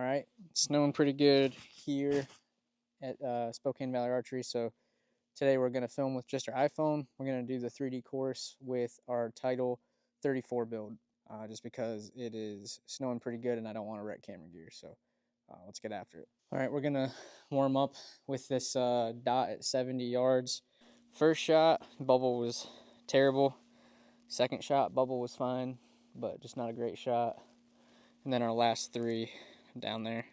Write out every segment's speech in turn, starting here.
All right, it's snowing pretty good here at Spokane Valley Archery. So today we're going to film with just our iPhone. We're going to do the 3D course with our Title 34 build, just because it is snowing pretty good and I don't want to wreck camera gear. So let's get after it. All right, we're going to warm up with this dot at 70 yards. First shot, bubble was terrible. Second shot, bubble was fine, but just not a great shot. And then our last three down there.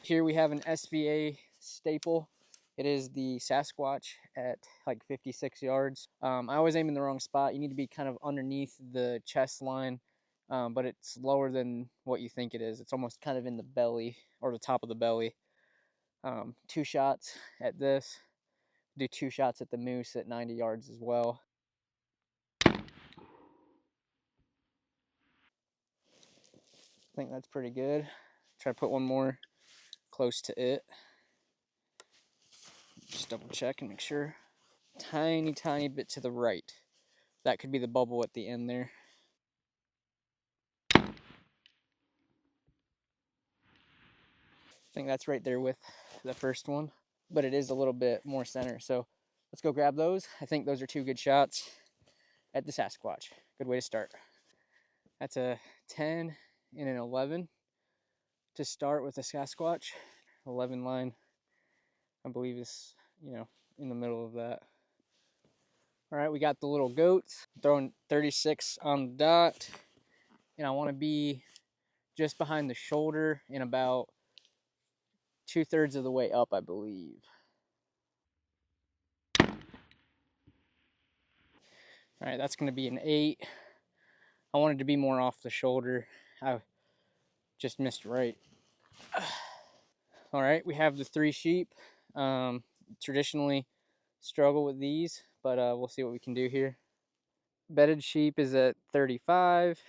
Here we have an SVA staple. It is the Sasquatch at like 56 yards. I always aim in the wrong spot. You need to be kind of underneath the chest line, but it's lower than what you think it is. It's almost kind of in the belly or the top of the belly. 2 shots at this. Do 2 shots at the moose at 90 yards as well. I think that's pretty good. Try to put one more close to it. Just double check and make sure. Tiny bit to the right. That could be the bubble at the end there. I think that's right there with the first one, but it is a little bit more center. So let's go grab those. I think those are 2 good shots at the Sasquatch. Good way to start. That's a 10 and an 11 to start with the Sasquatch. 11 line, I believe, is, in the middle of that. All right, we got the little goats. Throwing 36 on the dot, and I want to be just behind the shoulder and about 2/3 of the way up, I believe. All right, that's going to be an 8. I wanted to be more off the shoulder. I just missed right. All right, we have the 3 sheep. Traditionally struggle with these, but we'll see what we can do here. Bedded sheep is at 35.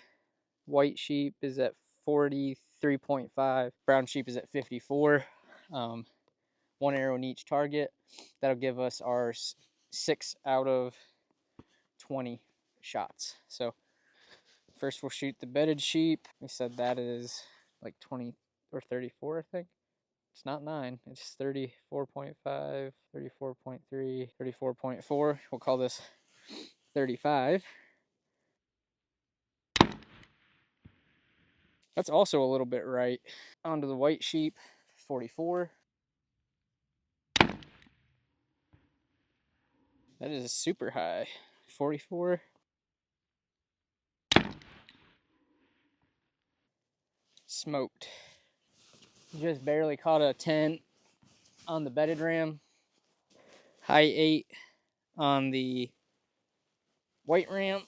White sheep is at 43.5. Brown sheep is at 54. 1 arrow in each target. That'll give us our 6 out of 20 shots. So first we'll shoot the bedded sheep. We said that is like 20 or 34, I think. It's not 9, it's 34.5, 34.3, 34.4. We'll call this 35. That's also a little bit right. Onto the white sheep, 44. That is super high, 44. Smoked. Just barely caught a 10 on the bedded ram. High 8 on the white ram.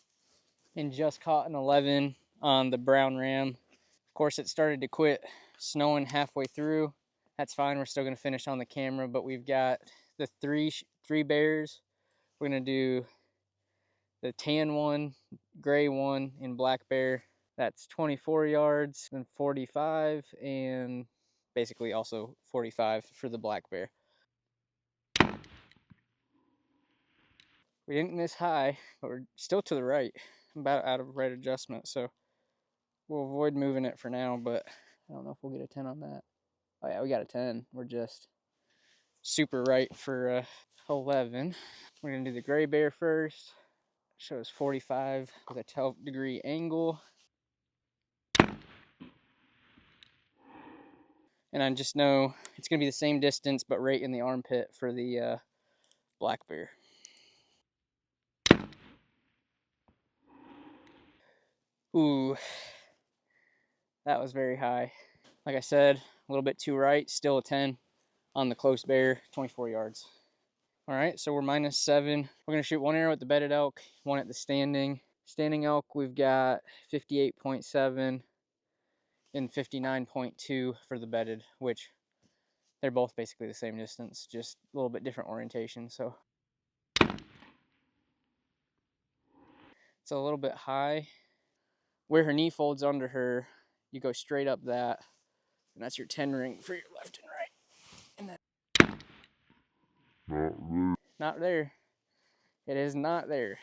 And just caught an 11 on the brown ram. Of course, it started to quit snowing halfway through. That's fine. We're still going to finish on the camera, but we've got the three bears. We're going to do the tan one, gray one, and black bear. That's 24 yards and 45, and basically also 45 for the black bear. We didn't miss high, but we're still to the right. I'm about out of right adjustment, so we'll avoid moving it for now, but I don't know if we'll get a 10 on that. Oh yeah, we got a 10. We're just super right for 11. We're gonna do the gray bear first. Shows 45 with a 12-degree angle. And I just know it's gonna be the same distance, but right in the armpit for the black bear. Ooh, that was very high. Like I said, a little bit too right, still a 10 on the close bear, 24 yards. All right, so we're -7. We're gonna shoot 1 arrow at the bedded elk, 1 at the standing. Standing elk, we've got 58.7 and 59.2 for the bedded, which they're both basically the same distance, just a little bit different orientation. So it's a little bit high. Where her knee folds under her, you go straight up that, and that's your 10 ring for your left and right. And then not there. It is not there.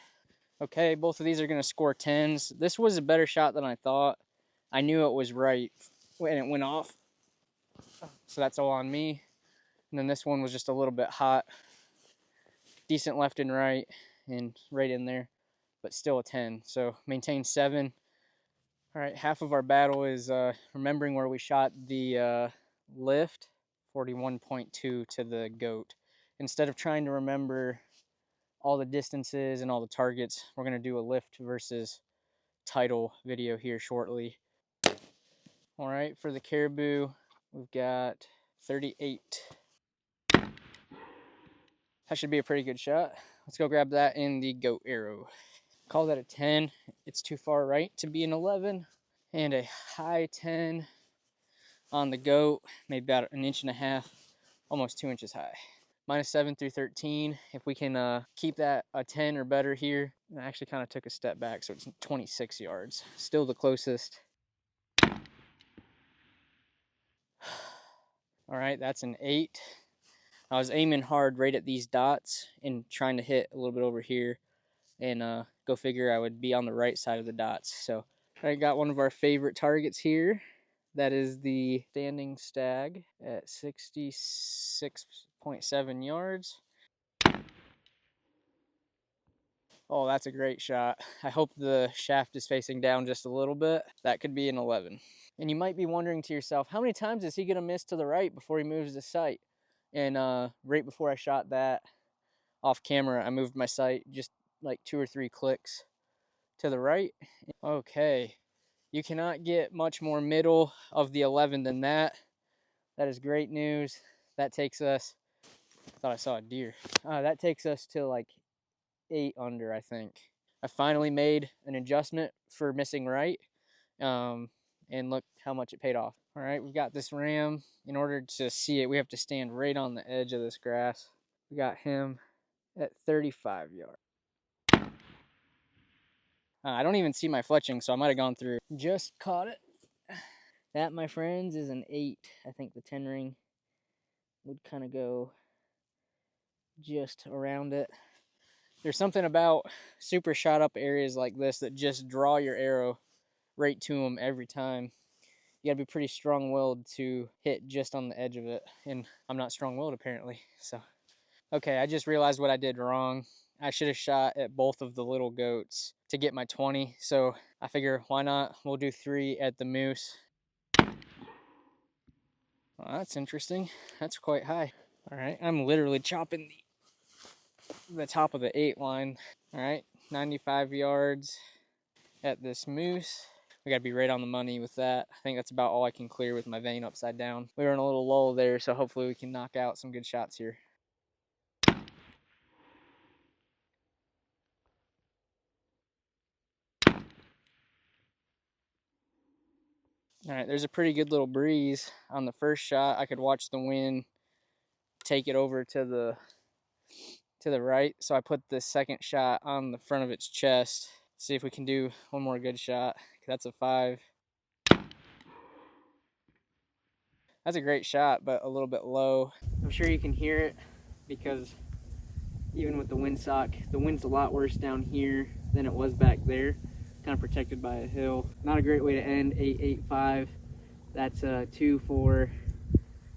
Okay, both of these are gonna score 10s. This was a better shot than I thought. I knew it was right when it went off. so that's all on me. And then this one was just a little bit hot, decent left and right in there, but still a 10. So maintain 7. All right, half of our battle is remembering where we shot the lift, 41.2 to the goat. Instead of trying to remember all the distances and all the targets, we're going to do a lift versus title video here shortly. All right, for the caribou, we've got 38. That should be a pretty good shot. Let's go grab that in the goat arrow. Call that a 10. It's too far right to be an 11. And a high 10 on the goat, maybe about 1.5 inches, almost 2 inches high. -7 through 13. If we can keep that a 10 or better here, I actually kind of took a step back, so it's 26 yards. Still the closest. All right, that's an 8. I was aiming hard right at these dots and trying to hit a little bit over here, and go figure I would be on the right side of the dots. So I got one of our favorite targets here. That is the standing stag at 66.7 yards. Oh, that's a great shot. I hope the shaft is facing down just a little bit. That could be an 11. And you might be wondering to yourself, how many times is he gonna miss to the right before he moves the sight? And right before I shot that off camera, I moved my sight just like 2 or 3 clicks to the right. Okay, you cannot get much more middle of the 11 than that. That is great news. That takes us, I thought I saw a deer. That takes us to like 8 under, I think. I finally made an adjustment for missing right, and look how much it paid off. All right, we've got this ram. In order to see it, we have to stand right on the edge of this grass. We got him at 35 yards. I don't even see my fletching, so I might have gone through. Just caught it. That, my friends, is an 8. I think the 10 ring would kind of go just around it. There's something about super shot up areas like this that just draw your arrow right to them every time. You gotta be pretty strong-willed to hit just on the edge of it, and I'm not strong-willed apparently. So, okay, I just realized what I did wrong. I should have shot at both of the little goats to get my 20. So I figure, why not? We'll do 3 at the moose. Well, that's interesting. That's quite high. All right, I'm literally chopping the top of the 8 line. All right, 95 yards at this moose. We gotta be right on the money with that. I think that's about all I can clear with my vane upside down. We were in a little lull there, so hopefully we can knock out some good shots here. All right, there's a pretty good little breeze on the first shot. I could watch the wind take it over to the right. So I put the second shot on the front of its chest. See if we can do one more good shot. That's a 5. That's a great shot, but a little bit low. I'm sure you can hear it because even with the windsock, the wind's a lot worse down here than it was back there. Kind of protected by a hill. Not a great way to end 8.85. That's 2 for,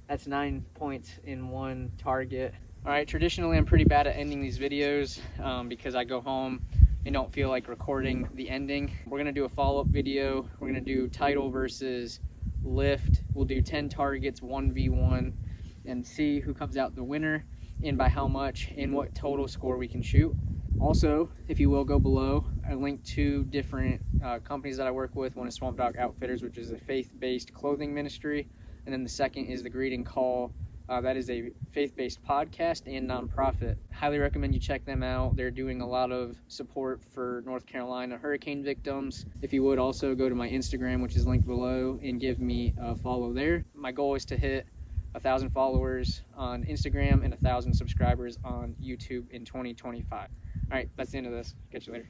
that's 9 points in one target. All right, traditionally I'm pretty bad at ending these videos because I go home and don't feel like recording the ending. We're gonna do a follow-up video. We're gonna do title versus lift. We'll do 10 targets, 1v1, and see who comes out the winner and by how much and what total score we can shoot. Also, if you will, go below, I linked 2 different companies that I work with. One is Swamp Dog Outfitters, which is a faith-based clothing ministry, and then the second is the Greeting Call. That is a faith-based podcast and nonprofit. Highly recommend you check them out. They're doing a lot of support for North Carolina hurricane victims. If you would also go to my Instagram, which is linked below, and give me a follow there. My goal is to hit 1,000 followers on Instagram and 1,000 subscribers on YouTube in 2025. All right, that's the end of this. Catch you later.